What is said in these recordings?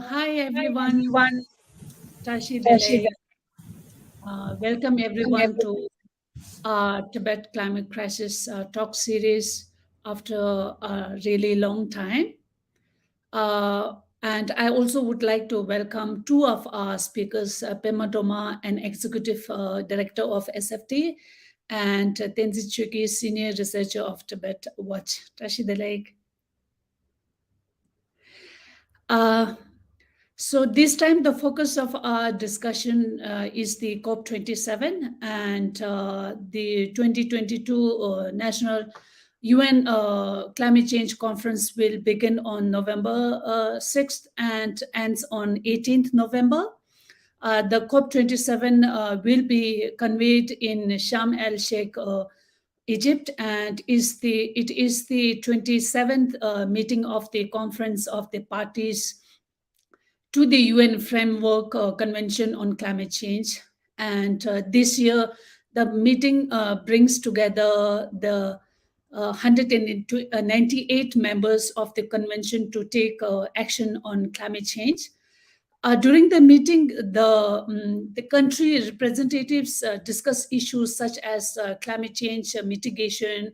Hi everyone, Tashi Delay. Welcome everyone to Tibet Climate Crisis talk series after a really long time. And I also would like to welcome two of our speakers, Pema Doma, an Executive Director of SFT, and Tenzin Chuki, Senior Researcher of Tibet Watch. Tashi Delay. So this time the focus of our discussion is the COP27 and the 2022 National UN Climate Change Conference will begin on November 6th and ends on 18th November. The COP27 will be convened in Sharm el-Sheikh, Egypt, and it is the 27th meeting of the Conference of the Parties to the UN Framework Convention on Climate Change. And this year, the meeting brings together the 198 members of the convention to take action on climate change. During the meeting, the country representatives discuss issues such as climate change mitigation,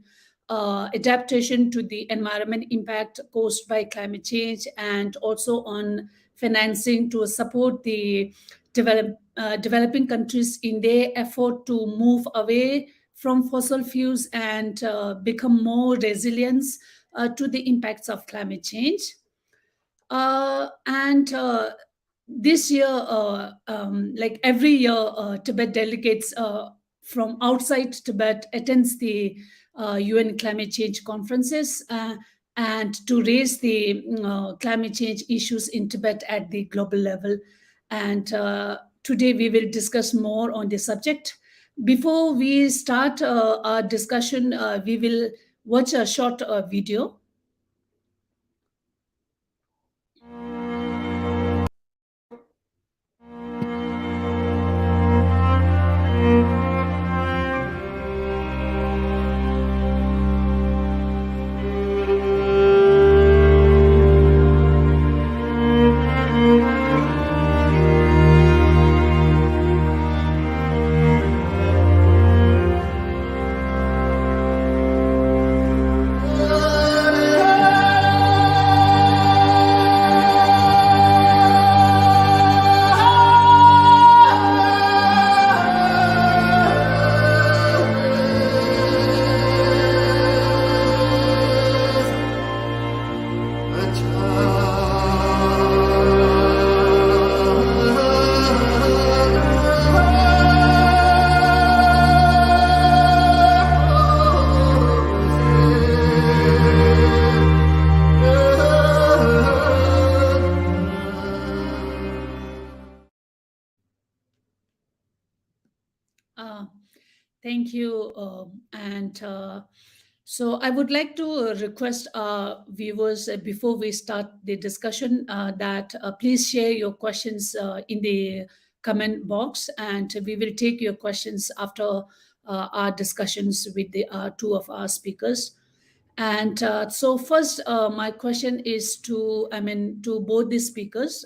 adaptation to the environment impact caused by climate change, and also on financing to support the developing countries in their effort to move away from fossil fuels and become more resilient to the impacts of climate change. This year, like every year, Tibet delegates from outside Tibet attends the UN climate change conferences and to raise the climate change issues in Tibet at the global level. And today we will discuss more on the subject. Before we start our discussion, we will watch a short video. Thank you. So I would like to request our viewers before we start the discussion that please share your questions in the comment box, and we will take your questions after our discussions with the two of our speakers. And so first, my question is to both the speakers.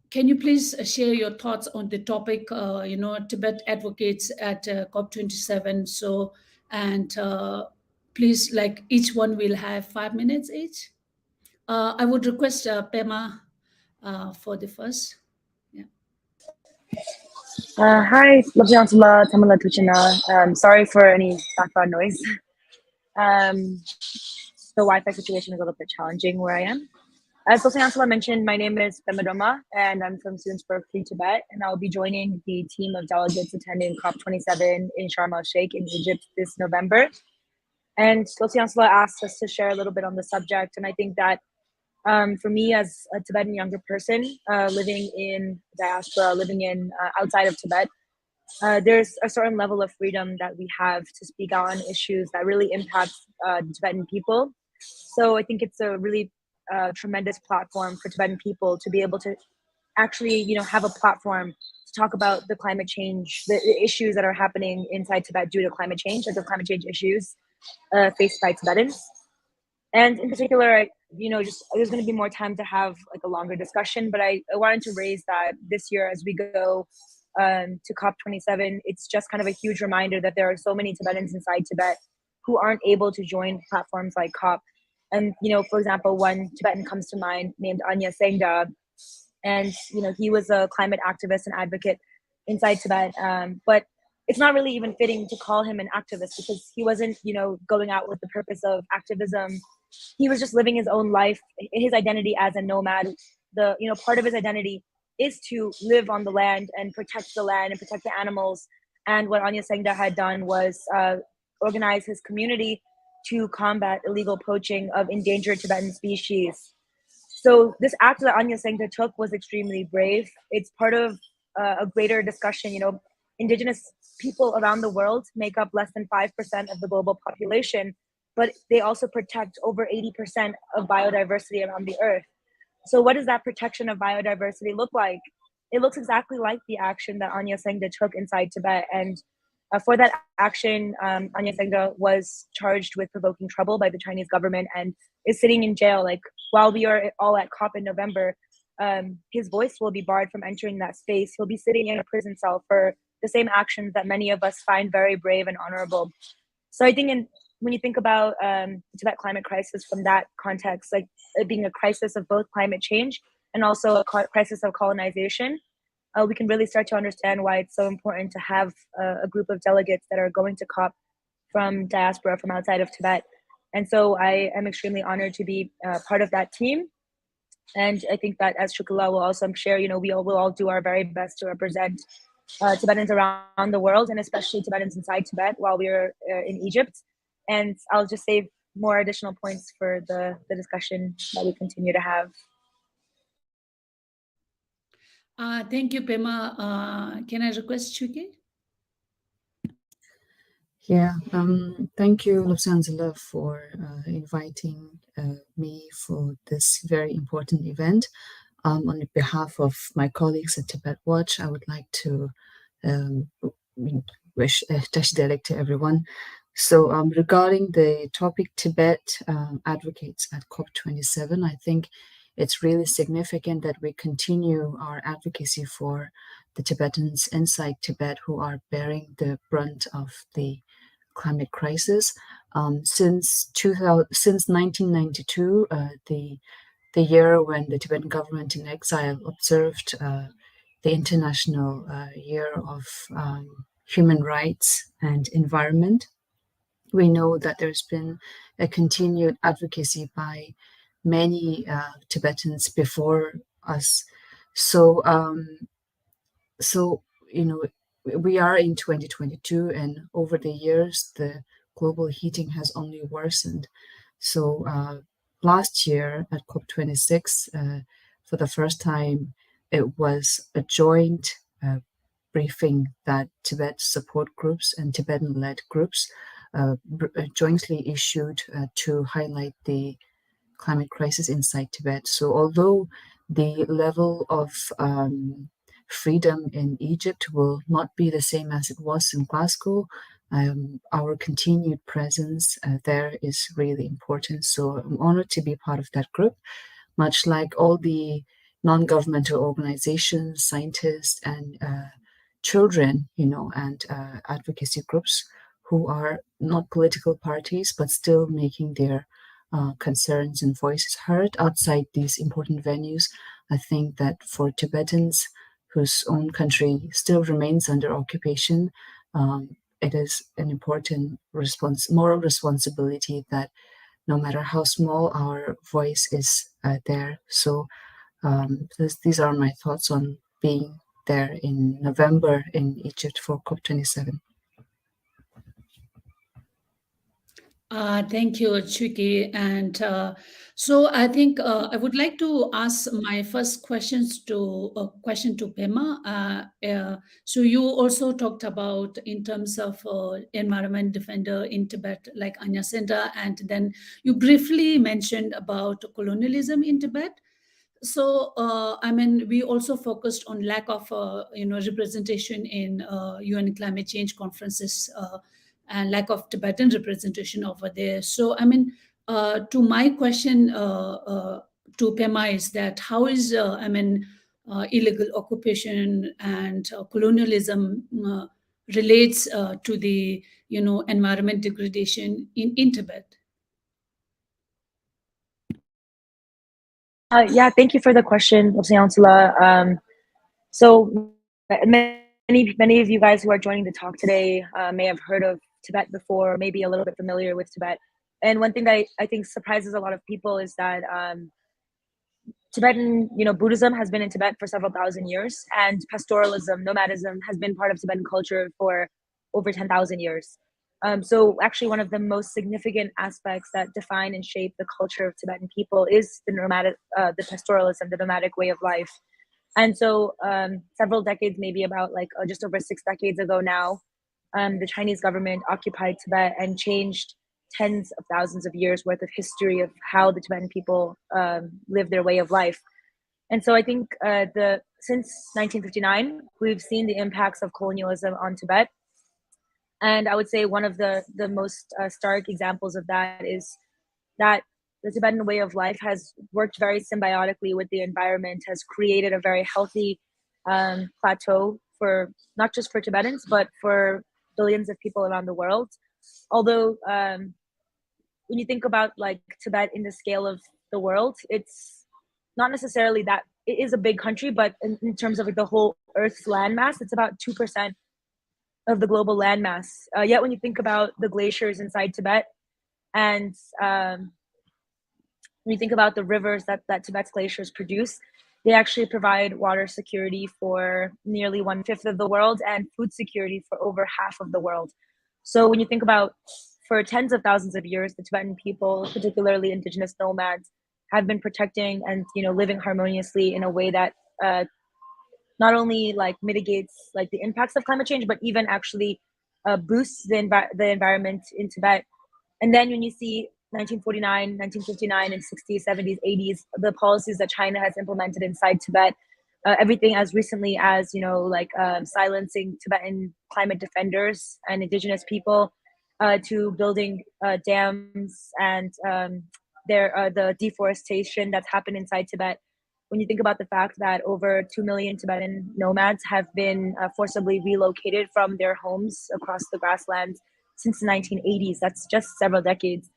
Can you please share your thoughts on the topic, Tibet advocates at COP27? So, and please, like each one will have 5 minutes each. I would request Pema for the first. Yeah. Hi, Labjantala Tamala Tuchina. Sorry for any background noise. The Wi-Fi situation is a little bit challenging where I am. As Sultan Ansela mentioned, my name is Bemadoma, and I'm from Students for Free Tibet, and I'll be joining the team of delegates attending COP27 in Sharm el-Sheikh in Egypt this November. And Sultan Ansela asked us to share a little bit on the subject, and I think that for me as a Tibetan younger person living in diaspora, living in outside of Tibet, there's a certain level of freedom that we have to speak on issues that really impact the Tibetan people. So I think it's a really tremendous platform for Tibetan people to be able to actually, have a platform to talk about the climate change, the issues that are happening inside Tibet due to climate change, like the climate change issues faced by Tibetans. And in particular, just there's going to be more time to have like a longer discussion, but I wanted to raise that this year as we go to COP27, it's just kind of a huge reminder that there are so many Tibetans inside Tibet who aren't able to join platforms like COP. And, for example, one Tibetan comes to mind named Anya Sengda, and, he was a climate activist and advocate inside Tibet. But it's not really even fitting to call him an activist because he wasn't, going out with the purpose of activism. He was just living his own life, his identity as a nomad. Part of his identity is to live on the land and protect the animals. And what Anya Sengda had done was organize his community to combat illegal poaching of endangered Tibetan species. So this act that Anya Sengda took was extremely brave. It's part of a greater discussion. Indigenous people around the world make up less than 5% of the global population, but they also protect over 80% of biodiversity around the earth. So what does that protection of biodiversity look like? It looks exactly like the action that Anya Sengda took inside Tibet. And for that action, Anya Sengda was charged with provoking trouble by the Chinese government and is sitting in jail. Like while we are all at COP in November, his voice will be barred from entering that space. He'll be sitting in a prison cell for the same actions that many of us find very brave and honorable. So I think when you think about the Tibet climate crisis from that context, like it being a crisis of both climate change and also a crisis of colonization, we can really start to understand why it's so important to have a group of delegates that are going to COP from diaspora, from outside of Tibet. And so I am extremely honored to be part of that team. And I think that as Shukla will also share, we will all do our very best to represent Tibetans around the world, and especially Tibetans inside Tibet while we are in Egypt. And I'll just save more additional points for the discussion that we continue to have. Thank you, Pema. Can I request Chuki? Yeah, thank you, Luxanzela, for inviting me for this very important event. On behalf of my colleagues at Tibet Watch, I would like to wish Tash Delek to everyone. So regarding the topic Tibet advocates at COP27, I think it's really significant that we continue our advocacy for the Tibetans inside Tibet who are bearing the brunt of the climate crisis. Since 1992, the year when the Tibetan government in exile observed the International Year of Human Rights and Environment, we know that there's been a continued advocacy by many Tibetans before us. So, we are in 2022, and over the years, the global heating has only worsened. So last year at COP26, for the first time, it was a joint briefing that Tibet support groups and Tibetan-led groups jointly issued to highlight the climate crisis inside Tibet. So although the level of freedom in Egypt will not be the same as it was in Glasgow, our continued presence there is really important. So I'm honored to be part of that group, much like all the non-governmental organizations, scientists, and children, and advocacy groups who are not political parties, but still making their concerns and voices heard outside these important venues. I think that for Tibetans whose own country still remains under occupation, it is an important moral responsibility that no matter how small our voice is there. So these are my thoughts on being there in November in Egypt for COP27. Thank you, Chiki. And so I think I would like to ask my first question to Pema. So you also talked about in terms of environment defender in Tibet, like Anya Senda, and then you briefly mentioned about colonialism in Tibet. So I mean, we also focused on lack of representation in UN climate change conferences, and lack of Tibetan representation over there. So I mean, to my question to Pema is that how is illegal occupation and colonialism relates to the environment degradation in Tibet? Yeah, thank you for the question, Ansula. So many of you guys who are joining the talk today may have heard of Tibet before, maybe a little bit familiar with Tibet. And one thing that I think surprises a lot of people is that Tibetan, Buddhism has been in Tibet for several thousand years, and pastoralism, nomadism, has been part of Tibetan culture for over 10,000 years. So actually, one of the most significant aspects that define and shape the culture of Tibetan people is the the pastoralism, the nomadic way of life. And so several decades, maybe about just over 6 decades ago now, the Chinese government occupied Tibet and changed tens of thousands of years worth of history of how the Tibetan people live their way of life. And so I think since 1959, we've seen the impacts of colonialism on Tibet. And I would say one of the most stark examples of that is that the Tibetan way of life has worked very symbiotically with the environment, has created a very healthy plateau for not just for Tibetans, but for billions of people around the world. Although when you think about Tibet in the scale of the world, it's not necessarily that it is a big country, but in terms of the whole Earth's landmass, it's about 2% of the global landmass. Yet when you think about the glaciers inside Tibet, and when you think about the rivers that Tibet's glaciers produce, they actually provide water security for nearly 1/5 of the world and food security for over half of the world. So when you think about, for tens of thousands of years, the Tibetan people, particularly indigenous nomads, have been protecting and living harmoniously in a way that not only mitigates the impacts of climate change, but even actually boosts the environment in Tibet. And then when you see 1949, 1959, and 60s, 70s, 80s, the policies that China has implemented inside Tibet, everything as recently as silencing Tibetan climate defenders and indigenous people, to building dams and the deforestation that's happened inside Tibet. When you think about the fact that over 2 million Tibetan nomads have been forcibly relocated from their homes across the grasslands since the 1980s, that's just several decades.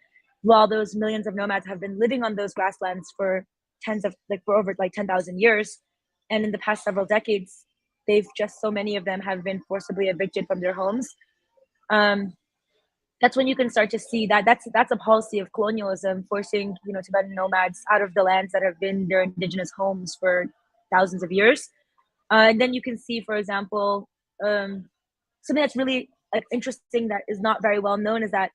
While those millions of nomads have been living on those grasslands for for over 10,000 years, and in the past several decades, so many of them have been forcibly evicted from their homes. That's when you can start to see that that's a policy of colonialism, forcing Tibetan nomads out of the lands that have been their indigenous homes for thousands of years. And then you can see, for example, something that's really interesting that is not very well known is that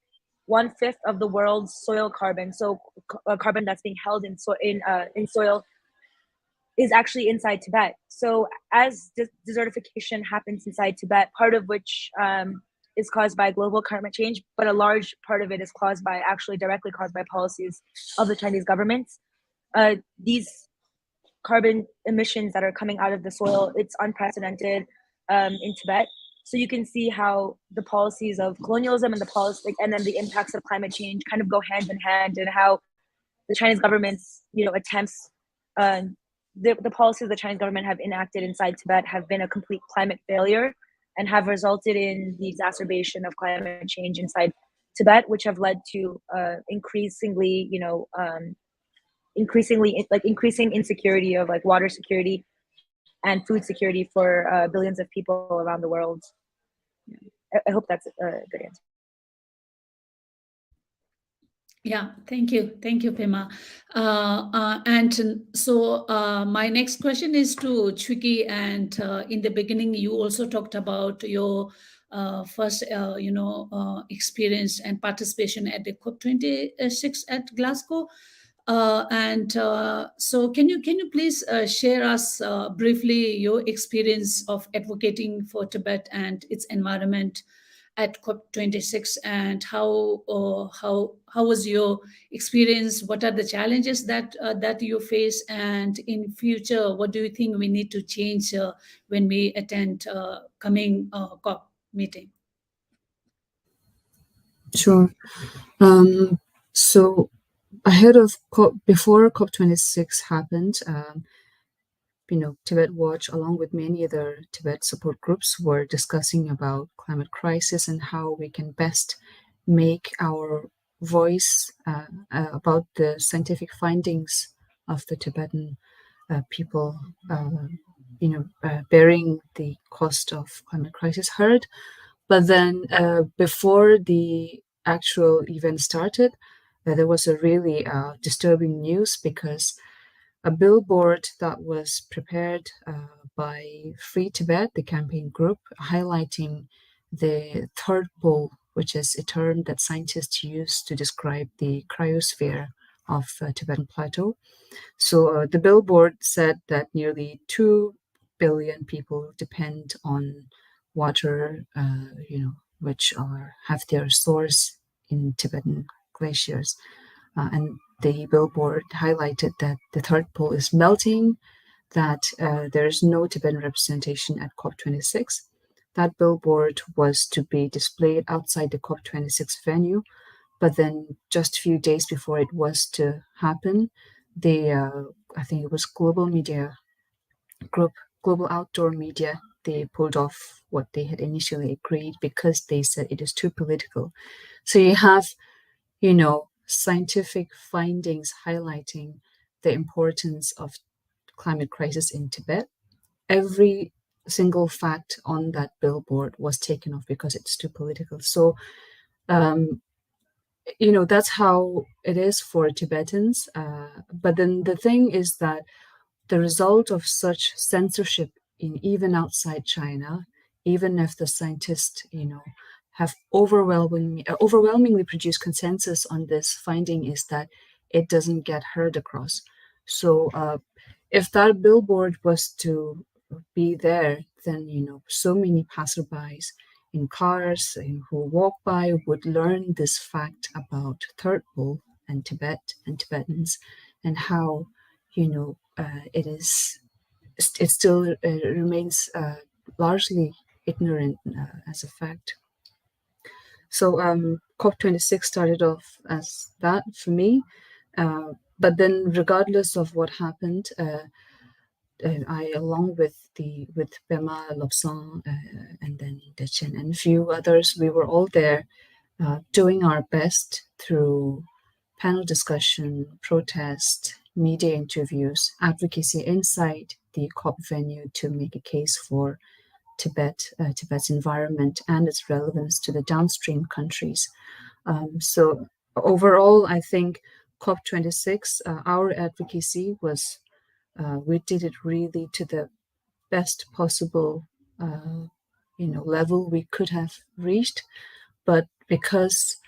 1/5 of the world's soil carbon, so carbon that's being held in soil, is actually inside Tibet. So as desertification happens inside Tibet, part of which is caused by global climate change, but a large part of it is directly caused by policies of the Chinese government. These carbon emissions that are coming out of the soil, it's unprecedented in Tibet. So you can see how the policies of colonialism and and then the impacts of climate change kind of go hand in hand, and how the Chinese government's attempts, the policies the Chinese government have enacted inside Tibet have been a complete climate failure and have resulted in the exacerbation of climate change inside Tibet, which have led to increasing insecurity of water security and food security for billions of people around the world. I hope that's a good answer. Yeah, thank you. Thank you, Pema. And so my next question is to Chwiki. And in the beginning, you also talked about your first, experience and participation at the COP26 at Glasgow. And so, can you please share us briefly your experience of advocating for Tibet and its environment at COP26, and how was your experience? What are the challenges that you face, and in future, what do you think we need to change when we attend coming COP meeting? Sure. So ahead of before COP26 happened, Tibet Watch, along with many other Tibet support groups, were discussing about climate crisis and how we can best make our voice about the scientific findings of the Tibetan people, bearing the cost of climate crisis heard. But then, before the actual event started, there was a really disturbing news because a billboard that was prepared by Free Tibet, the campaign group, highlighting the third pole, which is a term that scientists use to describe the cryosphere of Tibetan plateau. So the billboard said that nearly 2 billion people depend on water, which have their source in Tibetan glaciers. And the billboard highlighted that the third pole is melting, that there is no Tibetan representation at COP26. That billboard was to be displayed outside the COP26 venue, but then just a few days before it was to happen, I think it was global media group, global outdoor media, they pulled off what they had initially agreed because they said it is too political. So you have scientific findings highlighting the importance of climate crisis in Tibet. Every single fact on that billboard was taken off because it's too political. So, that's how it is for Tibetans. But then the thing is that the result of such censorship in even outside China, even if the scientists, have overwhelmingly produced consensus on this finding, is that it doesn't get heard across. So if that billboard was to be there, then so many passerbys in cars who walk by would learn this fact about third pole and Tibet and Tibetans, and how it still remains largely ignorant as a fact. So COP26 started off as that for me, but then regardless of what happened, I, along with Bema, Lobsang, and then Dechen and a few others, we were all there doing our best through panel discussion, protest, media interviews, advocacy inside the COP venue to make a case for Tibet's environment and its relevance to the downstream countries. So overall, I think COP26, our advocacy was, we did it really to the best possible, level we could have reached. But because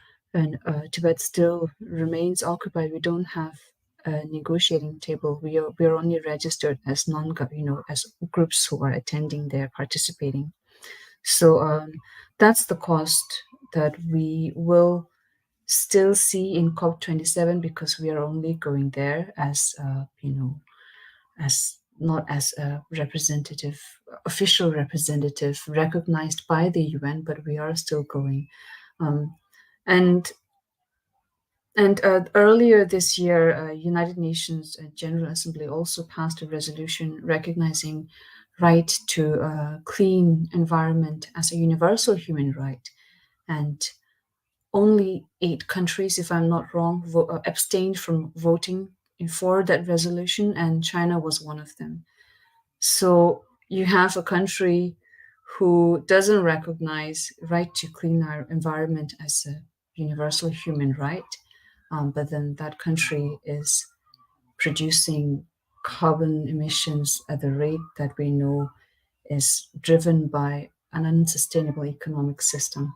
Tibet still remains occupied, we don't have a negotiating table. We are only registered as as groups who are attending there, participating. So that's the cost that we will still see in COP27, because we are only going there as as not as a representative, official representative recognized by the UN, but we are still going. Um, and earlier this year, United Nations General Assembly also passed a resolution recognizing right to a clean environment as a universal human right. And only 8 countries, if I'm not wrong, abstained from voting for that resolution, and China was one of them. So you have a country who doesn't recognize right to clean our environment as a universal human right, but then that country is producing carbon emissions at the rate that we know is driven by an unsustainable economic system.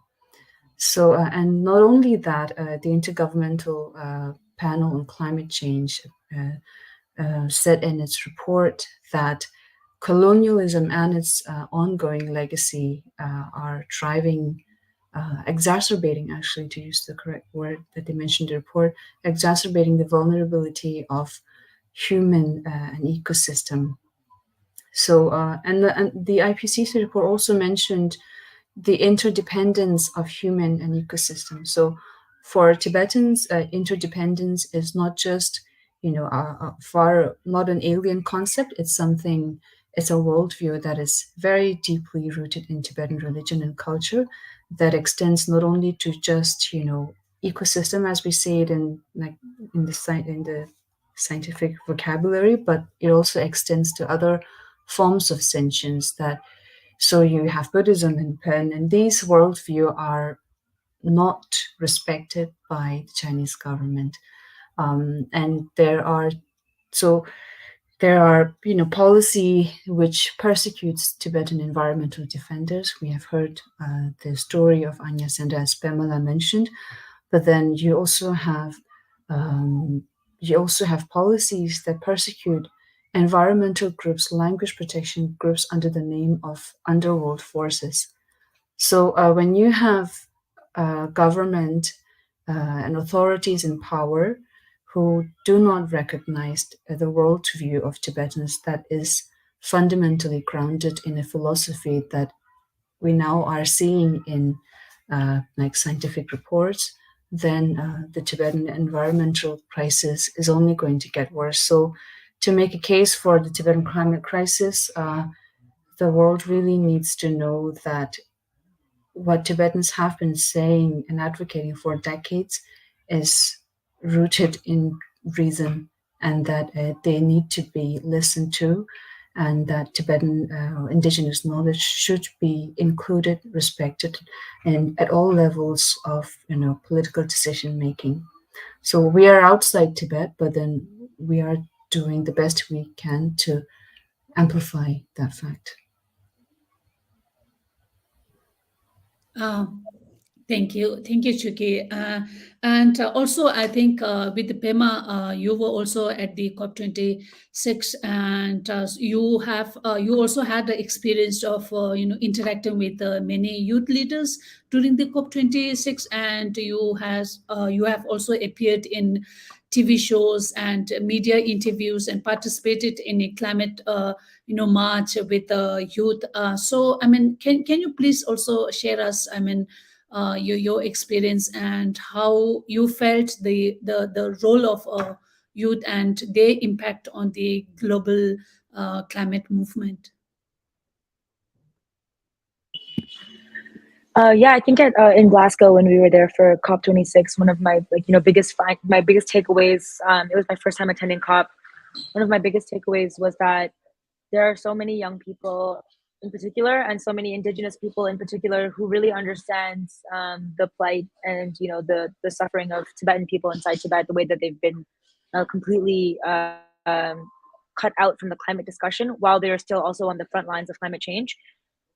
So, and not only that, the Intergovernmental Panel on Climate Change said in its report that colonialism and its ongoing legacy are driving, exacerbating, actually, to use the correct word that they mentioned in the report, exacerbating the vulnerability of human and ecosystem. So, and the IPCC report also mentioned the interdependence of human and ecosystem. So for Tibetans, interdependence is not just, not an alien concept. It's a worldview that is very deeply rooted in Tibetan religion and culture that extends not only to just, ecosystem as we say it in the scientific vocabulary, but it also extends to other forms of sentience that. So you have Buddhism and Pen, and these worldview are not respected by the Chinese government. And there are policy which persecutes Tibetan environmental defenders. We have heard the story of Anya Senda, as Pamela mentioned, but then you also have policies that persecute environmental groups, language protection groups under the name of underworld forces. So when you have government and authorities in power who do not recognize the worldview of Tibetans that is fundamentally grounded in a philosophy that we now are seeing in scientific reports, then the Tibetan environmental crisis is only going to get worse. So to make a case for the Tibetan climate crisis, the world really needs to know that what Tibetans have been saying and advocating for decades is rooted in reason, and that they need to be listened to, and that Tibetan indigenous knowledge should be included, respected, and at all levels of political decision making. So we are outside Tibet, but then we are doing the best we can to amplify that fact. Thank you, Chuki. And also, I think with the Pema, you were also at the COP26, and you also had the experience of interacting with many youth leaders during the COP26, and you have also appeared in TV shows and media interviews and participated in a climate march with the youth. So, I mean, can you please also share us, I mean, your experience and how you felt the role of youth and their impact on the global climate movement? Yeah, I think in Glasgow when we were there for COP26, one of my biggest takeaways. It was my first time attending COP. One of my biggest takeaways was that there are so many young people in particular, and so many indigenous people in particular, who really understand the plight and the suffering of Tibetan people inside Tibet, the way that they've been completely cut out from the climate discussion, while they're still also on the front lines of climate change.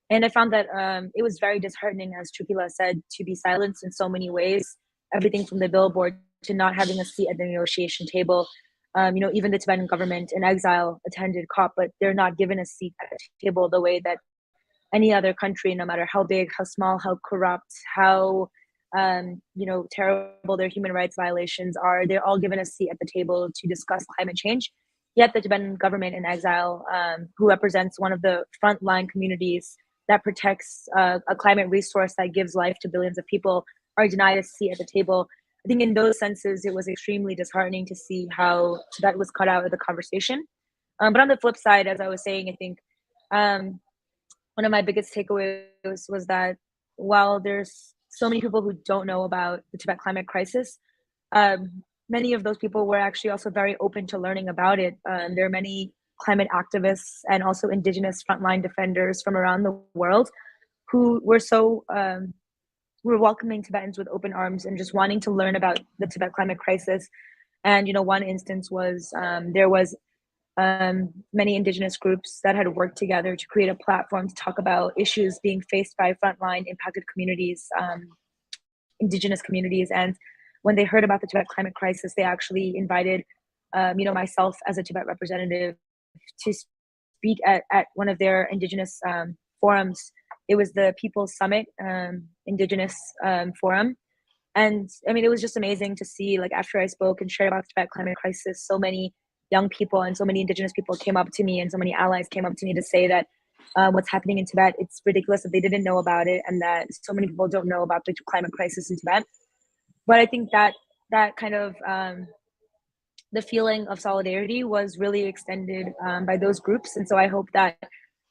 And I found that it was very disheartening, as Chukila said, to be silenced in so many ways. Everything from the billboard to not having a seat at the negotiation table. Even the Tibetan government in exile attended COP, but they're not given a seat at the table the way that any other country, no matter how big, how small, how corrupt, how terrible their human rights violations are. They're all given a seat at the table to discuss climate change. Yet the Tibetan government in exile, who represents one of the frontline communities that protects a climate resource that gives life to billions of people, are denied a seat at the table. I think in those senses, it was extremely disheartening to see how Tibet was cut out of the conversation. But on the flip side, as I was saying, I think one of my biggest takeaways was that while there's so many people who don't know about the Tibet climate crisis, many of those people were actually also very open to learning about it. There are many climate activists and also indigenous frontline defenders from around the world who were so were welcoming Tibetans with open arms and just wanting to learn about the Tibet climate crisis. And one instance was there was many indigenous groups that had worked together to create a platform to talk about issues being faced by frontline impacted communities, indigenous communities. And when they heard about the Tibet climate crisis, they actually invited, myself as a Tibet representative to speak at one of their indigenous forums. It was the People's Summit Indigenous Forum. And I mean, it was just amazing to see, like, after I spoke and shared about the Tibet climate crisis, so many young people and so many indigenous people came up to me, and so many allies came up to me to say that what's happening in Tibet, it's ridiculous that they didn't know about it, and that so many people don't know about the climate crisis in Tibet. But I think that kind of the feeling of solidarity was really extended by those groups. And so I hope that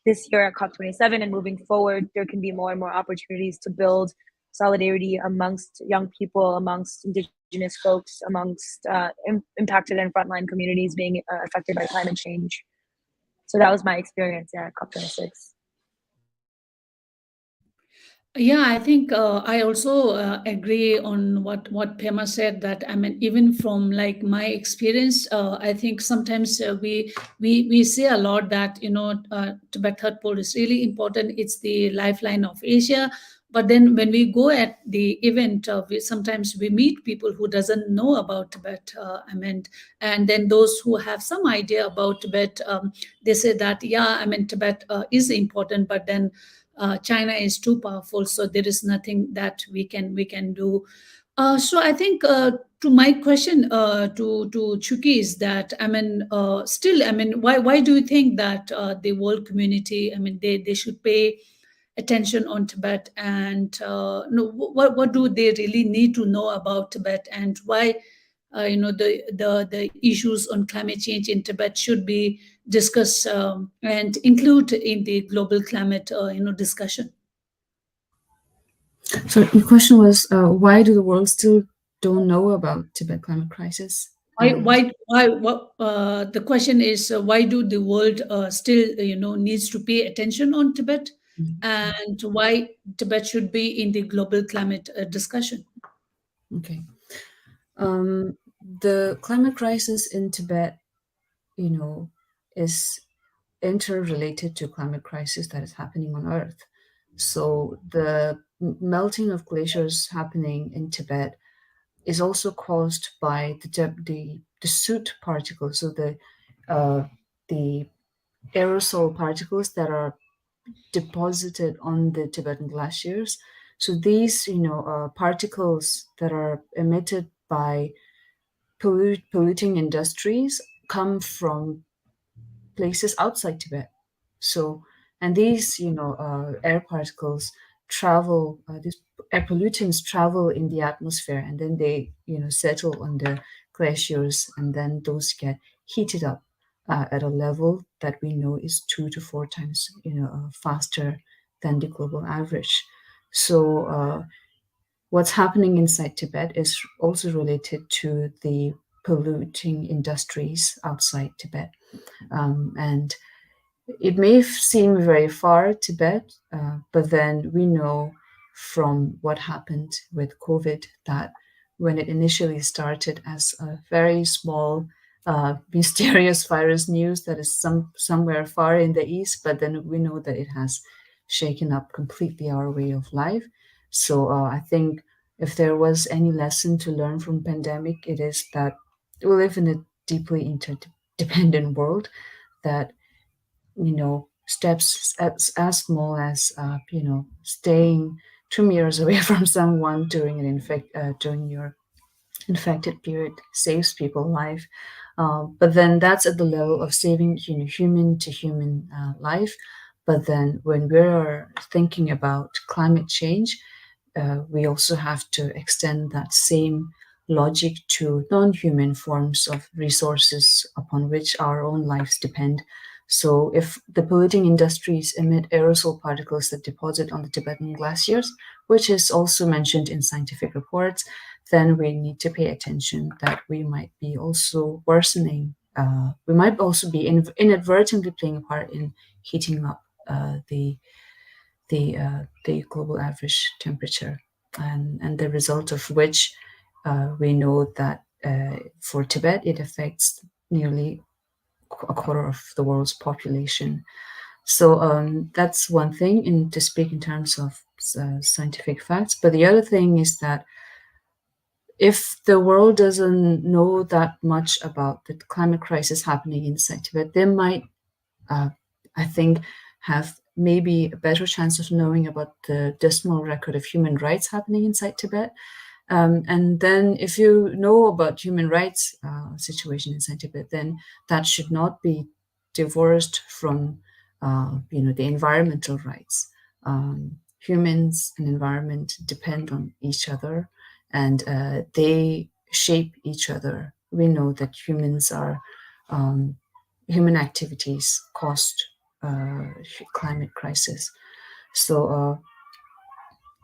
this year at COP27 and moving forward, there can be more and more opportunities to build solidarity amongst young people, amongst indigenous folks, amongst impacted and frontline communities being affected by climate change. So that was my experience at COP26. Yeah, I think I also agree on what Pema said. That I mean, even from like my experience, I think sometimes we say a lot that Tibet Third Pole is really important. It's the lifeline of Asia. But then when we go at the event, sometimes we meet people who doesn't know about Tibet. I mean, and then those who have some idea about Tibet, they say that yeah, I mean Tibet is important, but then China is too powerful, so there is nothing that we can do. So I think to my question to Chuki is that I mean still I mean why do you think that the world community, I mean they should pay attention on Tibet, and no, what do they really need to know about Tibet, and why the issues on climate change in Tibet should be discussed and include in the global climate discussion. So the question was, why do the world still don't know about Tibet climate crisis? What the question is, why do the world still needs to pay attention on Tibet, and why Tibet should be in the global climate discussion? Okay. The climate crisis in Tibet, is interrelated to climate crisis that is happening on Earth. So the melting of glaciers happening in Tibet is also caused by the soot particles, so the aerosol particles that are deposited on the Tibetan glaciers. So these, particles that are emitted by polluting industries come from places outside Tibet. So, and these, air particles travel, these air pollutants travel in the atmosphere, and then they, settle on the glaciers, and then those get heated up at a level that we know is 2 to 4 times, faster than the global average. So, what's happening inside Tibet is also related to the polluting industries outside Tibet. And it may seem very far, Tibet, but then we know from what happened with COVID that when it initially started as a very small, mysterious virus news that is somewhere far in the east, but then we know that it has shaken up completely our way of life. So I think if there was any lesson to learn from pandemic, it is that we live in a deeply interdependent world, that steps as small as staying 2 meters away from someone during during your infected period saves people life. But then that's at the level of saving human to human life. But then when we're thinking about climate change, we also have to extend that same logic to non-human forms of resources upon which our own lives depend. So if the polluting industries emit aerosol particles that deposit on the Tibetan glaciers, which is also mentioned in scientific reports, then we need to pay attention that we might be also worsening, we might also be inadvertently playing a part in heating up the global average temperature. and the result of which we know that for Tibet it affects nearly a quarter of the world's population. So that's one thing to speak in terms of scientific facts. But the other thing is that if the world doesn't know that much about the climate crisis happening inside Tibet, they might, I think, have maybe a better chance of knowing about the dismal record of human rights happening inside Tibet. And then if you know about human rights situation inside Tibet, then that should not be divorced from the environmental rights. Humans and environment depend on each other, and they shape each other. We know that human activities caused climate crisis. So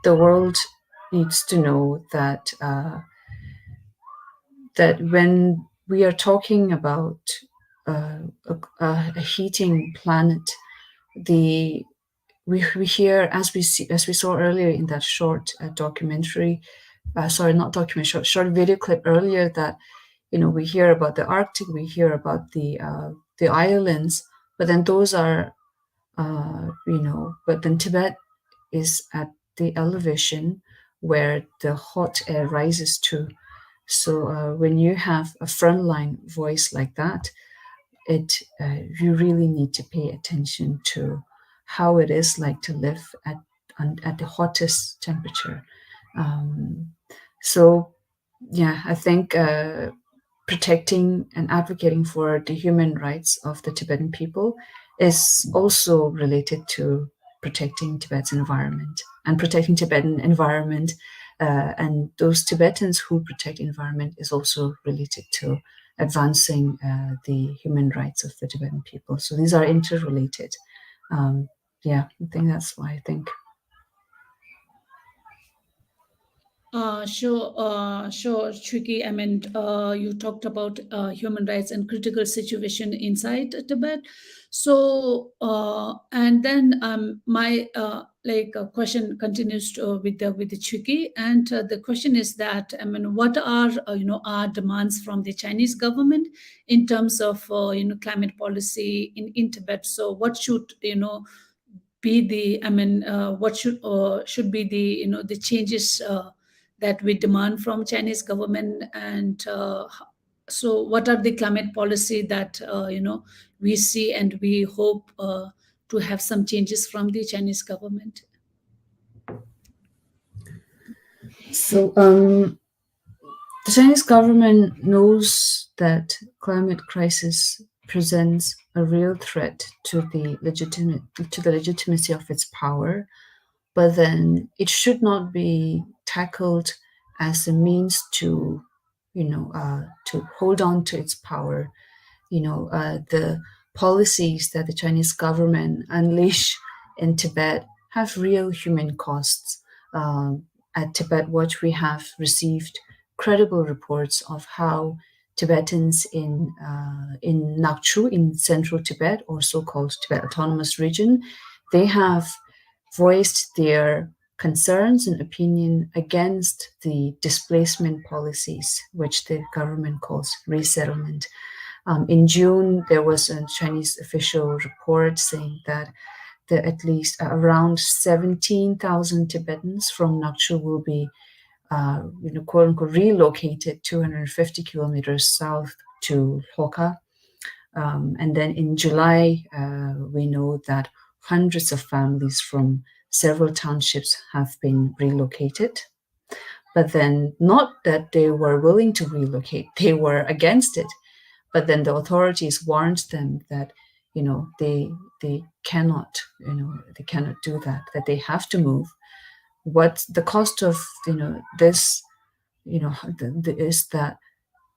the world needs to know that that when we are talking about a heating planet, we hear, as we saw earlier in that short documentary, short video clip earlier, that we hear about the Arctic, we hear about the islands, but then those are but then Tibet is at the elevation where the hot air rises to. So when you have a frontline voice like that, you really need to pay attention to how it is like to live at the hottest temperature. So yeah, I think protecting and advocating for the human rights of the Tibetan people is also related to protecting Tibet's environment and protecting Tibetan environment. And those Tibetans who protect environment is also related to advancing the human rights of the Tibetan people. So these are interrelated. Yeah, I think that's why I think. Sure, Tricky. I mean, you talked about human rights and critical situation inside Tibet. So, and then my question continues with the Tricky, and the question is that, I mean, what are our demands from the Chinese government in terms of climate policy in Tibet? So, what should be the, I mean, what should be the the changes that we demand from Chinese government, and so what are the climate policy that we see and we hope to have some changes from the Chinese government? So the Chinese government knows that climate crisis presents a real threat to the legitimacy of its power, but then it should not be tackled as a means to to hold on to its power. The policies that the Chinese government unleash in Tibet have real human costs. At Tibet Watch, we have received credible reports of how Tibetans in Nakchu, in central Tibet, or so-called Tibet Autonomous Region, they have voiced their concerns and opinion against the displacement policies, which the government calls resettlement. In June, there was a Chinese official report saying that at least around 17,000 Tibetans from Nakchu will be, quote unquote, relocated 250 kilometers south to Lhoka. And then in July, we know that hundreds of families from several townships have been relocated. But then not that they were willing to relocate, they were against it. But then the authorities warned them that, they cannot, they cannot do that, that they have to move. What the cost of, this, is that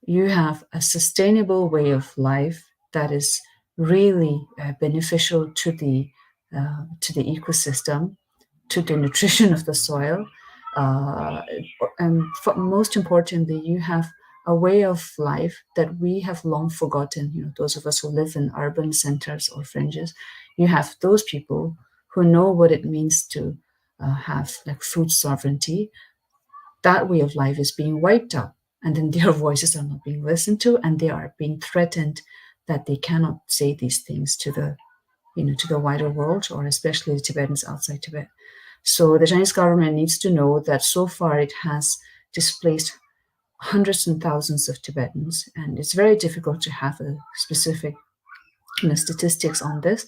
you have a sustainable way of life that is really beneficial to the ecosystem, to the nutrition of the soil, and most importantly, you have a way of life that we have long forgotten. Those of us who live in urban centers or fringes, you have those people who know what it means to have like food sovereignty, that way of life is being wiped out, and then their voices are not being listened to, and they are being threatened that they cannot say these things to the to the wider world, or especially the Tibetans outside Tibet. So the Chinese government needs to know that so far it has displaced hundreds and thousands of Tibetans, and it's very difficult to have a specific statistics on this,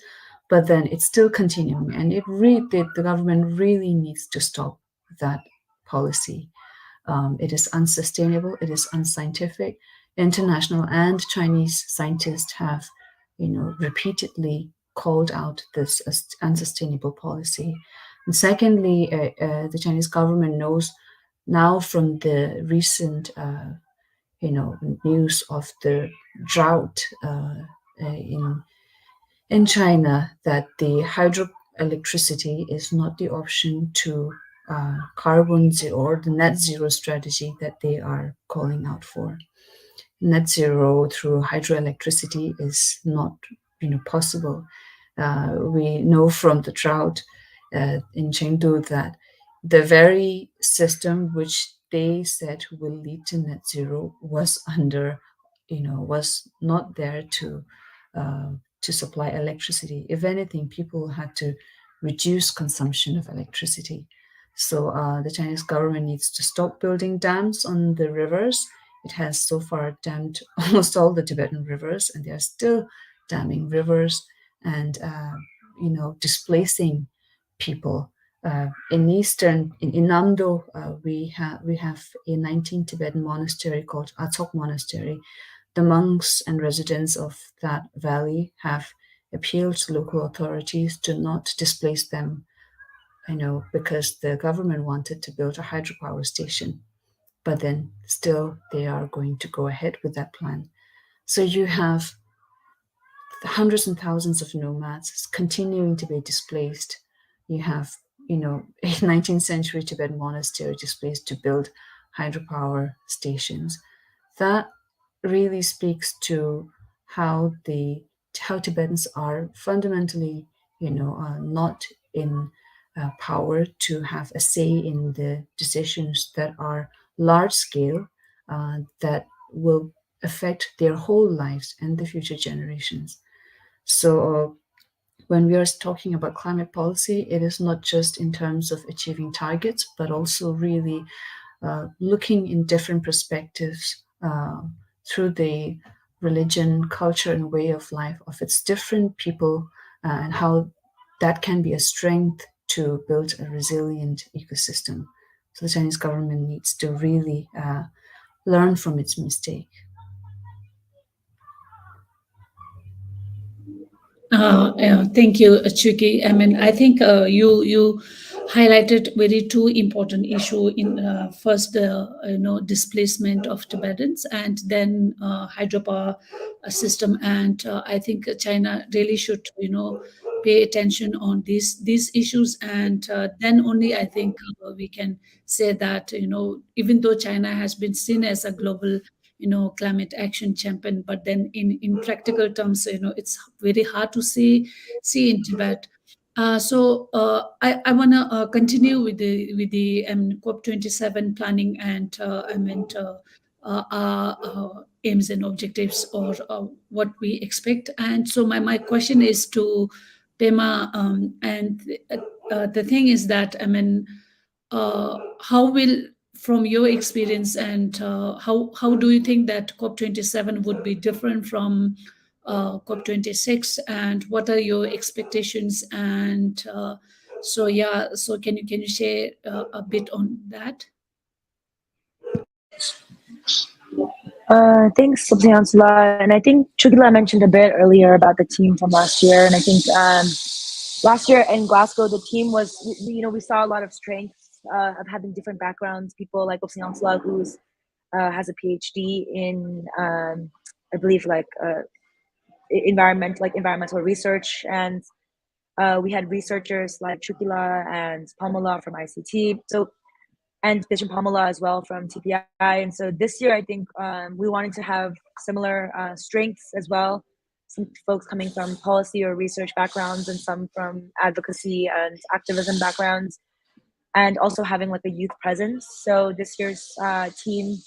but then it's still continuing, and the government really needs to stop that policy. It is unsustainable. It is unscientific. International and Chinese scientists have, repeatedly called out this as unsustainable policy. And secondly, the Chinese government knows now from the recent, news of the drought in China that the hydroelectricity is not the option to carbon zero or the net zero strategy that they are calling out for. Net zero through hydroelectricity is not possible. We know from the drought in Chengdu that the very system which they said will lead to net zero was was not there to supply electricity. If anything, people had to reduce consumption of electricity. So the Chinese government needs to stop building dams on the rivers. It has so far dammed almost all the Tibetan rivers, and they are still damming rivers and displacing people. In Namdo, we have a 19 Tibetan monastery called Atsok Monastery. The monks and residents of that valley have appealed to local authorities to not displace them, because the government wanted to build a hydropower station, but then still they are going to go ahead with that plan. So you have hundreds and thousands of nomads continuing to be displaced. You have, a 19th century Tibetan monastery displaced to build hydropower stations. That really speaks to how Tibetans are fundamentally, not in power to have a say in the decisions that are large scale, that will affect their whole lives and the future generations. So when we are talking about climate policy, it is not just in terms of achieving targets, but also really looking in different perspectives through the religion, culture, and way of life of its different people, and how that can be a strength to build a resilient ecosystem. So the Chinese government needs to really learn from its mistake. Thank you, Chuki. I mean, I think you highlighted very two important issue in first the displacement of Tibetans, and then hydropower system. And I think China really should pay attention on these issues, and then only I think we can say that even though China has been seen as a global climate action champion, but then in practical terms it's very hard to see in Tibet. I want to continue with the COP27 planning, and aims and objectives, or what we expect. And so my question is to Pema, and the thing is that how will, from your experience, and how do you think that COP27 would be different from COP26, and what are your expectations? And so can you share a bit on that? Thanks, Subhansula. And I think Chugila mentioned a bit earlier about the team from last year. And I think last year in Glasgow, the team was, we saw a lot of strengths of having different backgrounds. People like Subhansula, who has a PhD in, I believe, environmental research. And we had researchers like Chukila and Pamela from ICT. And Bishop Pamela as well from TPI. And so this year, I think we wanted to have similar strengths as well. Some folks coming from policy or research backgrounds, and some from advocacy and activism backgrounds. and also having like a youth presence. So this year's team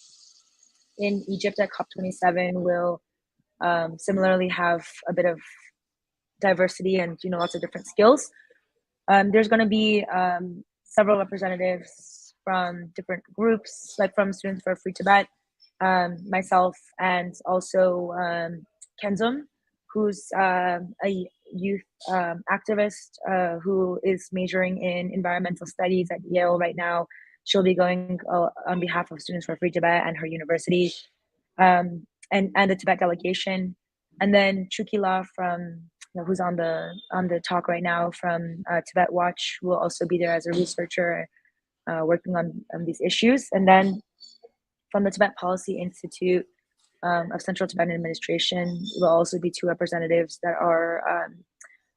in Egypt at COP27 will similarly have a bit of diversity and lots of different skills. There's going to be several representatives from different groups, like from Students for Free Tibet, myself, and also Kenzum, who's a youth activist who is majoring in environmental studies at Yale right now. She'll be going on behalf of Students for Free Tibet and her university, and the Tibet delegation, and then Chukila from who's on the talk right now from Tibet Watch will also be there as a researcher working on these issues, and then from the Tibet Policy Institute of Central Tibetan Administration will also be 2 representatives that are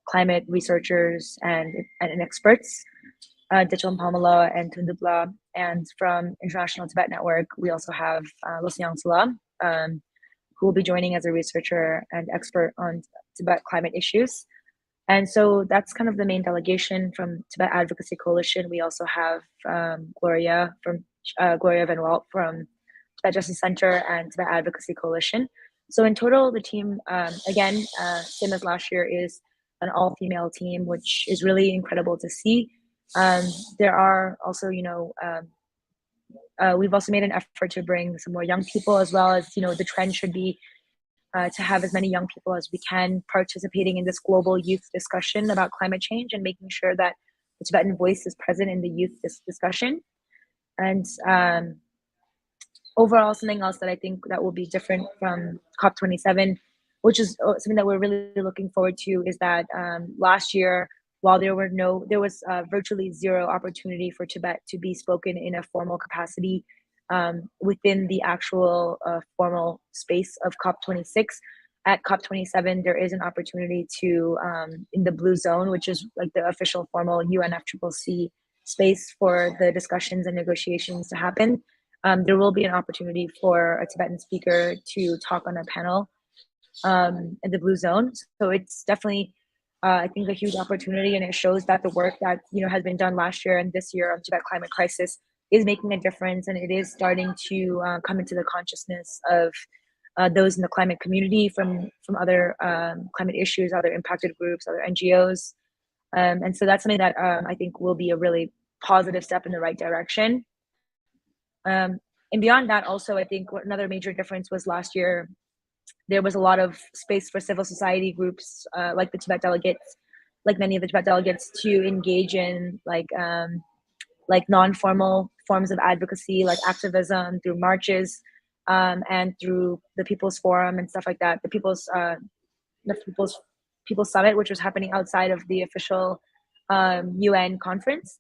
climate researchers and experts, Dichon Pamela and Tundubla. And from International Tibet Network, we also have Losiang Salam, who will be joining as a researcher and expert on Tibet climate issues. And so that's kind of the main delegation. From Tibet Advocacy Coalition, we also have Gloria Van Walt from Tibet Justice Center and Tibet Advocacy Coalition. So in total, the team, again, same as last year, is an all-female team, which is really incredible to see. There are also, we've also made an effort to bring some more young people, as well as, the trend should be to have as many young people as we can participating in this global youth discussion about climate change and making sure that the Tibetan voice is present in the youth discussion. And overall, something else that I think that will be different from COP27, which is something that we're really looking forward to, is that last year, while there was virtually zero opportunity for Tibet to be spoken in a formal capacity within the actual formal space of COP26. At COP27, there is an opportunity to, in the Blue Zone, which is like the official formal UNFCCC space for the discussions and negotiations to happen. There will be an opportunity for a Tibetan speaker to talk on a panel in the Blue Zone. So it's definitely, I think, a huge opportunity, and it shows that the work that has been done last year and this year on Tibet climate crisis is making a difference, and it is starting to come into the consciousness of those in the climate community from other climate issues, other impacted groups, other NGOs. And so that's something that I think will be a really positive step in the right direction. And beyond that, also, I think another major difference was last year, there was a lot of space for civil society groups like the Tibet Delegates, like many of the Tibet Delegates, to engage in like non-formal forms of advocacy, like activism through marches and through the People's Forum and stuff like that. The People's Summit, which was happening outside of the official UN conference.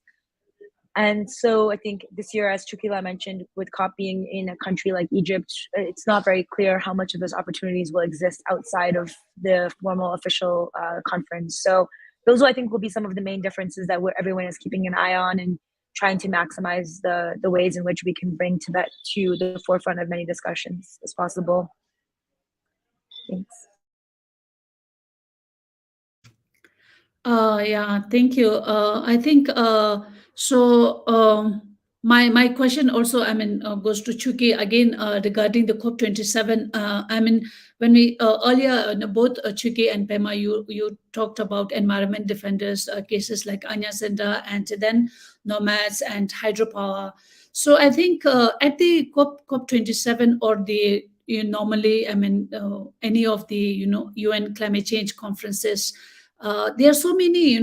And so I think this year, as Chukila mentioned, with COP being in a country like Egypt, it's not very clear how much of those opportunities will exist outside of the formal official conference. So those, I think, will be some of the main differences that everyone is keeping an eye on and trying to maximize the ways in which we can bring Tibet to the forefront of many discussions as possible. Thanks. Yeah, thank you. I think so. My question also, goes to Chuki again regarding the COP27. When we earlier, both Chuki and Pema, you talked about environment defenders cases like Anya Senda, and then nomads and hydropower. So I think at the COP27 or the normally, any of the UN climate change conferences. There are so many,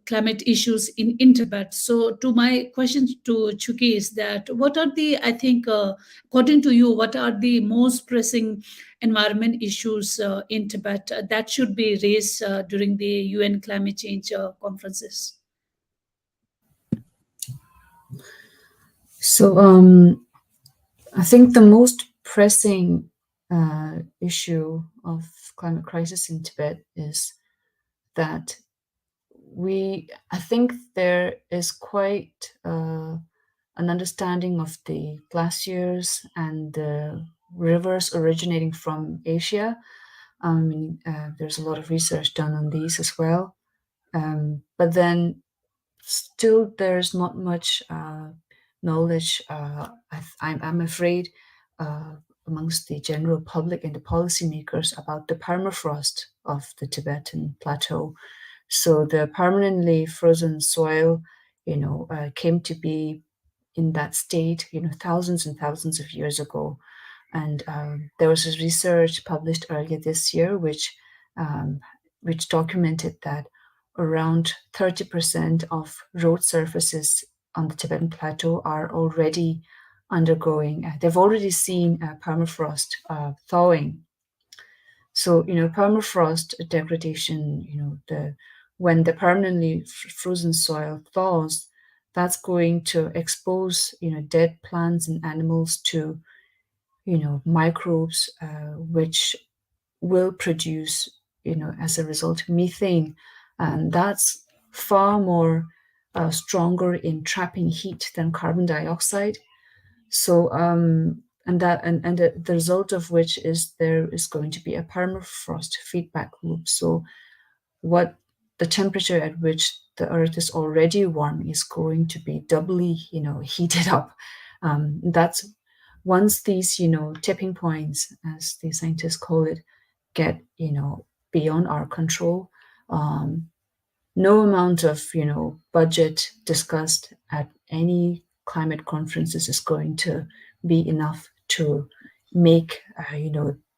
climate issues in Tibet. So, to my question to Chuki is that what are the, I think, according to you, what are the most pressing environment issues in Tibet that should be raised during the UN climate change conferences? So, I think the most pressing issue of climate crisis in Tibet is that I think there is quite an understanding of the glaciers and the rivers originating from Asia. There's a lot of research done on these as well. But then still there's not much knowledge, I'm afraid, amongst the general public and the policymakers about the permafrost of the Tibetan plateau. So the permanently frozen soil, came to be in that state, thousands and thousands of years ago. And there was a research published earlier this year, which documented that around 30% of road surfaces on the Tibetan plateau are already undergoing. They've already seen permafrost thawing. So permafrost degradation. When the permanently frozen soil thaws, that's going to expose dead plants and animals to microbes, which will produce, as a result, methane, and that's far more stronger in trapping heat than carbon dioxide. So, the result of which is there is going to be a permafrost feedback loop. So, what the temperature at which the Earth is already warm is going to be doubly, heated up. That's once these, tipping points, as the scientists call it, get, beyond our control. No amount of, budget discussed at any climate conferences is going to be enough to make,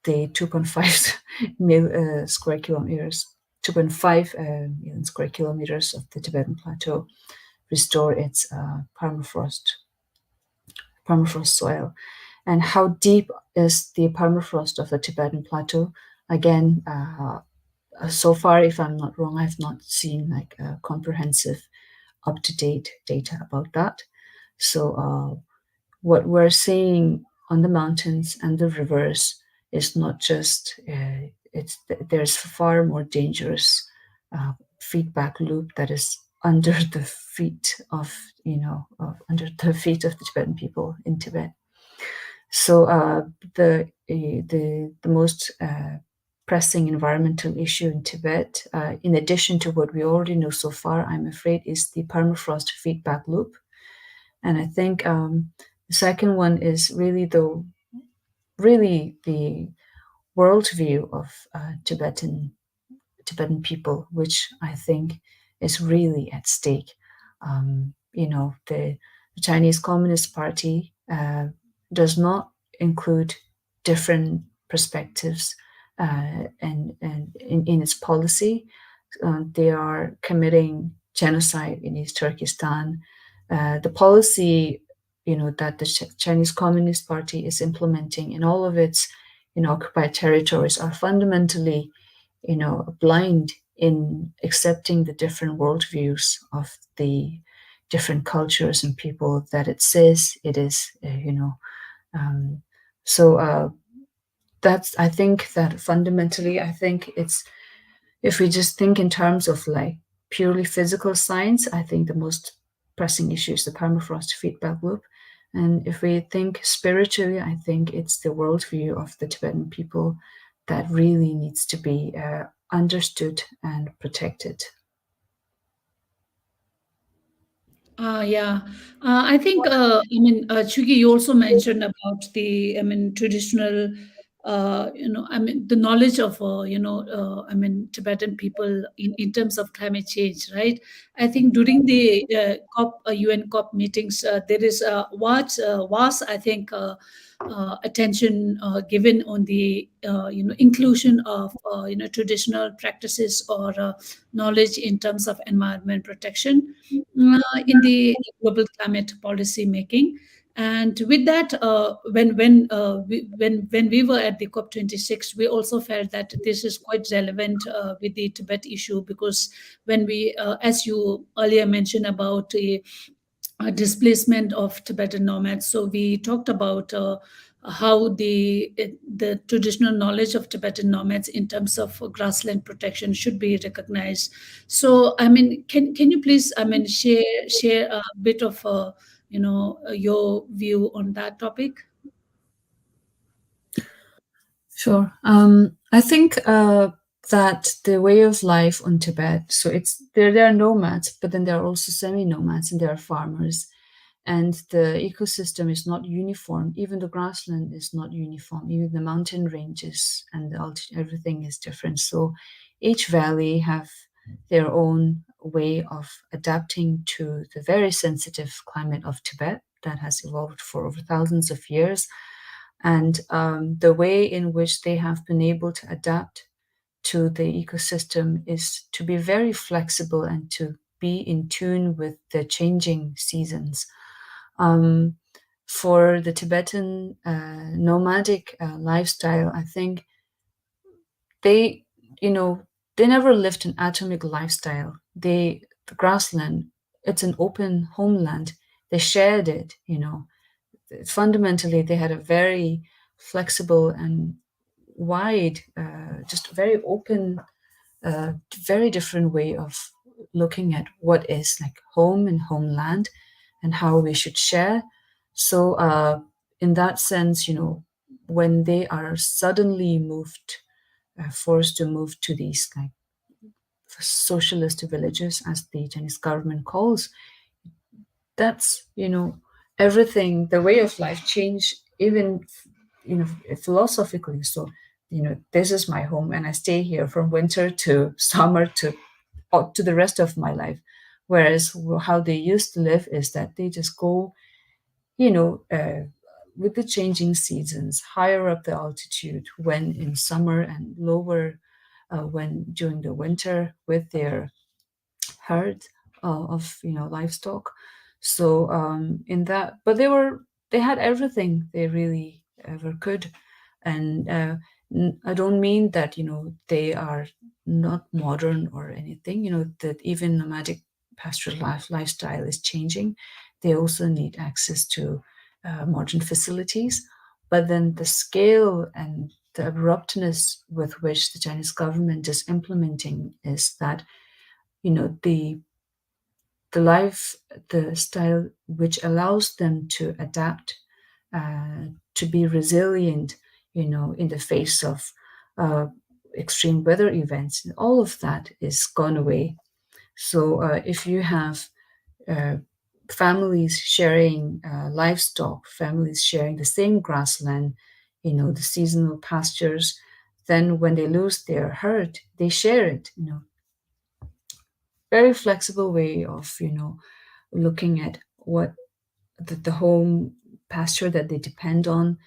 the 2.5 square kilometers, 2.5 million square kilometers of the Tibetan plateau restore its permafrost soil. And how deep is the permafrost of the Tibetan plateau? Again, so far, if I'm not wrong, I've not seen like a comprehensive, up-to-date data about that. So what we're seeing on the mountains and the rivers is not just, there's far more dangerous feedback loop that is under the feet of, under the feet of the Tibetan people in Tibet. So the most pressing environmental issue in Tibet, in addition to what we already know so far, I'm afraid, is the permafrost feedback loop. And I think the second one is really the worldview of Tibetan people, which I think is really at stake. The Chinese Communist Party does not include different perspectives and in its policy. They are committing genocide in East Turkestan. The policy, that the Chinese Communist Party is implementing in all of its, occupied territories are fundamentally, blind in accepting the different worldviews of the different cultures and people that it says it is, So that's, I think that fundamentally, I think it's, if we just think in terms of like purely physical science, I think the most pressing issue is the permafrost feedback loop. And if we think spiritually, I think it's the worldview of the Tibetan people that really needs to be understood and protected. I think, Chugi, you also mentioned about the, traditional, the knowledge of, Tibetan people in terms of climate change, right? I think during the UN COP meetings, there is vast, I think, attention given on the, inclusion of, traditional practices or knowledge in terms of environment protection in the global climate policy making. And with that, when we were at the COP26, we also felt that this is quite relevant with the Tibet issue, because when we, as you earlier mentioned about the displacement of Tibetan nomads, so we talked about how the traditional knowledge of Tibetan nomads in terms of grassland protection should be recognized. So, can you please, share a bit of, your view on that topic? Sure. I think that the way of life on Tibet, so it's there are nomads, but then there are also semi-nomads and there are farmers. And the ecosystem is not uniform. Even the grassland is not uniform. Even the mountain ranges and everything is different. So each valley have their own way of adapting to the very sensitive climate of Tibet that has evolved for over thousands of years. And the way in which they have been able to adapt to the ecosystem is to be very flexible and to be in tune with the changing seasons. For the Tibetan nomadic lifestyle, I think they, they never lived an atomic lifestyle. The grassland, it's an open homeland. They shared it, Fundamentally, they had a very flexible and wide, just very open, very different way of looking at what is like home and homeland and how we should share. So in that sense, when they are suddenly forced to move to these like socialist villages, as the Chinese government calls, that's, everything, the way of life change, even, philosophically. So, this is my home and I stay here from winter to summer to the rest of my life. Whereas how they used to live is that they just go, with the changing seasons, higher up the altitude when in summer and lower when during the winter with their herd of livestock. So in that, but they had everything they really ever could, and I don't mean that they are not modern or anything. That even nomadic pastoral lifestyle is changing. They also need access to modern facilities, but then the scale and the abruptness with which the Chinese government is implementing is that the style which allows them to adapt, to be resilient, in the face of extreme weather events. And all of that is gone away. So if you have families sharing livestock, families sharing the same grassland, the seasonal pastures, then when they lose their herd, they share it, very flexible way of looking at what the home pasture that they depend on,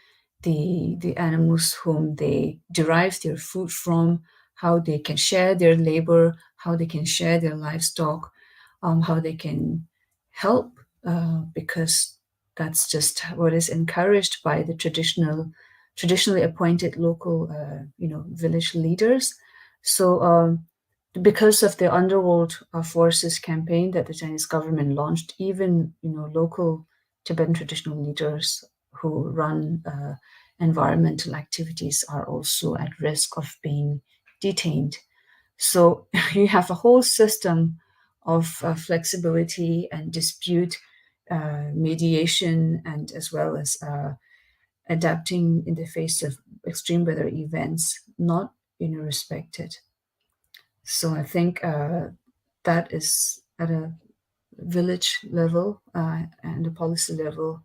the animals whom they derive their food from, how they can share their labor, how they can share their livestock, how they can help, because that's just what is encouraged by the traditionally appointed local village leaders. So because of the underworld forces campaign that the Chinese government launched, even local Tibetan traditional leaders who run environmental activities are also at risk of being detained. So you have a whole system of flexibility and dispute mediation, and as well as adapting in the face of extreme weather events, not respected. So I think that is at a village level and a policy level,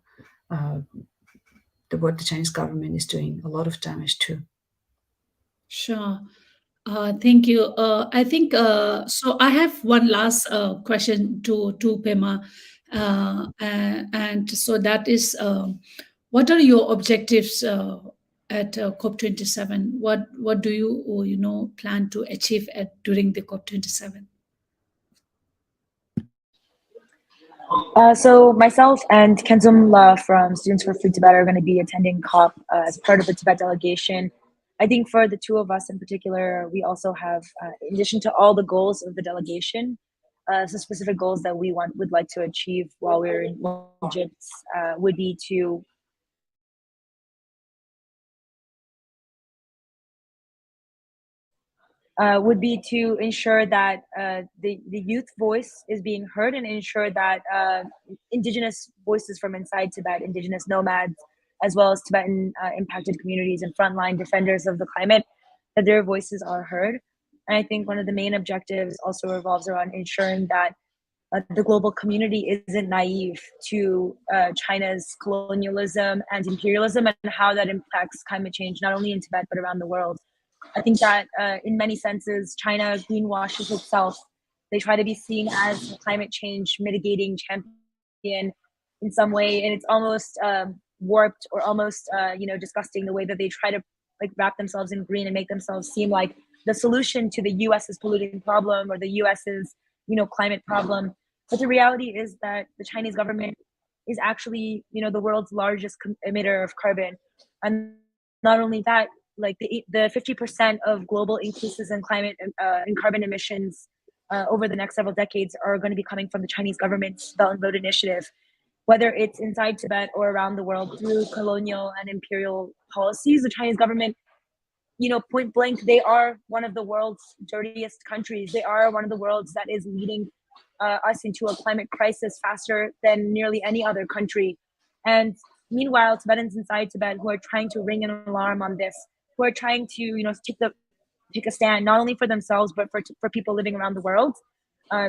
what the Chinese government is doing a lot of damage to. Sure. Thank you. I think so. I have one last question to Pema, and so that is, what are your objectives at COP27? What do you plan to achieve during the COP27? So myself and Kenzum La from Students for Free Tibet are going to be attending COP as part of the Tibet delegation. I think for the two of us in particular, we also have, in addition to all the goals of the delegation, some specific goals that we would like to achieve while we're in Egypt would be to ensure that the youth voice is being heard, and ensure that indigenous voices from inside Tibet, indigenous nomads, as well as Tibetan impacted communities and frontline defenders of the climate, that their voices are heard. And I think one of the main objectives also revolves around ensuring that the global community isn't naive to China's colonialism and imperialism and how that impacts climate change, not only in Tibet, but around the world. I think that in many senses, China greenwashes itself. They try to be seen as a climate change mitigating champion in some way, and it's almost warped or almost disgusting the way that they try to like wrap themselves in green and make themselves seem like the solution to the US's polluting problem or the US's climate problem. But the reality is that the Chinese government is actually the world's largest emitter of carbon, and not only that, like the 50% of global increases in climate in carbon emissions over the next several decades are going to be coming from the Chinese government's Belt and Road Initiative, whether it's inside Tibet or around the world through colonial and imperial policies. The Chinese government, point blank, they are one of the world's dirtiest countries. They are one of the world's that is leading us into a climate crisis faster than nearly any other country. And meanwhile, Tibetans inside Tibet who are trying to ring an alarm on this, who are trying to take a stand not only for themselves but for people living around the world,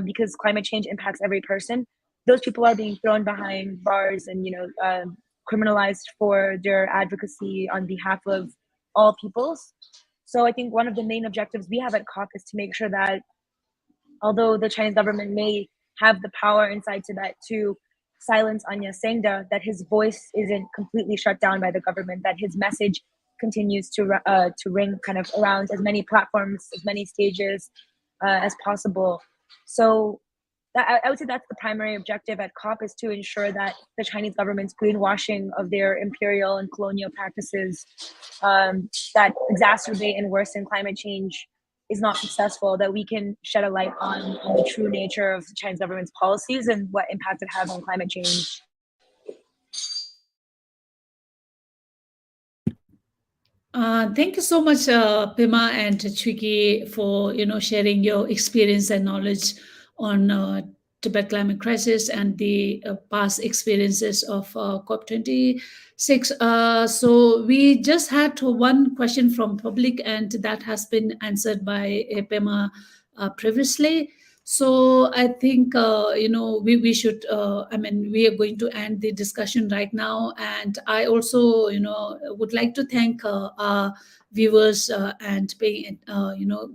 because climate change impacts every person. Those people are being thrown behind bars and criminalized for their advocacy on behalf of all peoples. So I think one of the main objectives we have at COP is to make sure that although the Chinese government may have the power inside Tibet to silence Anya Sangda, that his voice isn't completely shut down by the government, that his message continues to ring kind of around as many platforms, as many stages as possible. So I would say that's the primary objective at COP, is to ensure that the Chinese government's greenwashing of their imperial and colonial practices that exacerbate and worsen climate change is not successful, that we can shed a light on the true nature of the Chinese government's policies and what impact it has on climate change. Thank you so much, Pima and Chwiki, for sharing your experience and knowledge on Tibet climate crisis and the past experiences of COP26. So we just had one question from public, and that has been answered by Pima previously. So I think we should. We are going to end the discussion right now, and I also would like to thank our viewers and paying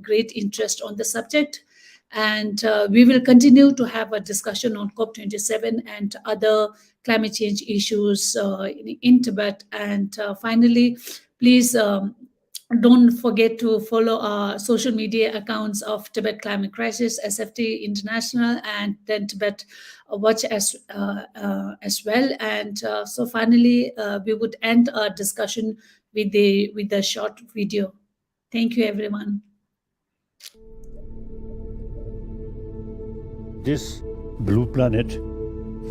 great interest on the subject. And we will continue to have a discussion on COP27 and other climate change issues in Tibet. And finally, please don't forget to follow our social media accounts of Tibet Climate Crisis, SFT International, and then Tibet Watch as well. And so finally, we would end our discussion with the short video. Thank you, everyone. This blue planet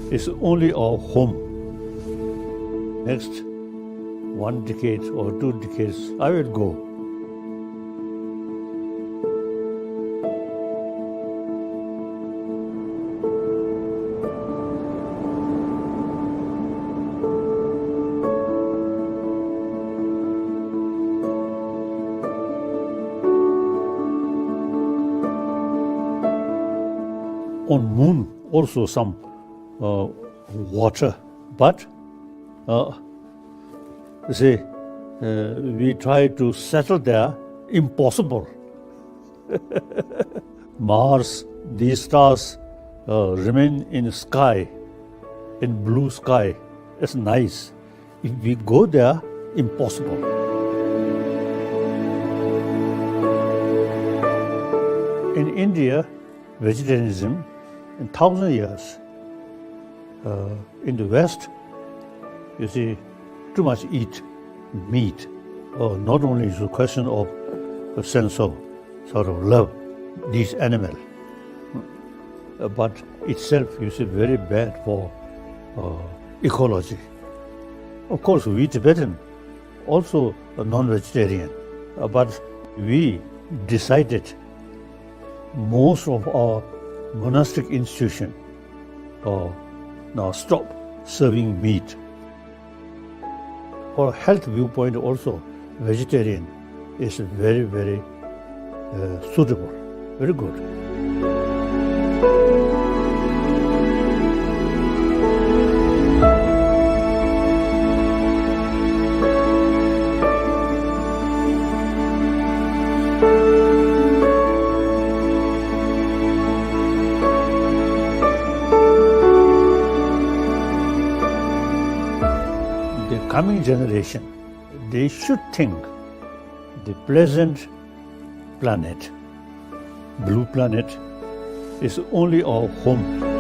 is only our home. Next 1 decade or 2 decades, I will go. On moon also some water, but we try to settle there, impossible. Mars, these stars remain in sky, in blue sky. It's nice. If we go there, impossible. In India, vegetarianism in 1,000 years. In the West, you see, too much eat meat. Not only is it a question of a sense of sort of love these animals, but itself, you see, very bad for ecology. Of course, we Tibetan also a non-vegetarian, but we decided most of our monastic institution now stop serving meat. For health viewpoint also, vegetarian is very, very suitable. Very good. The coming generation, they should think the present planet, blue planet, is only our home.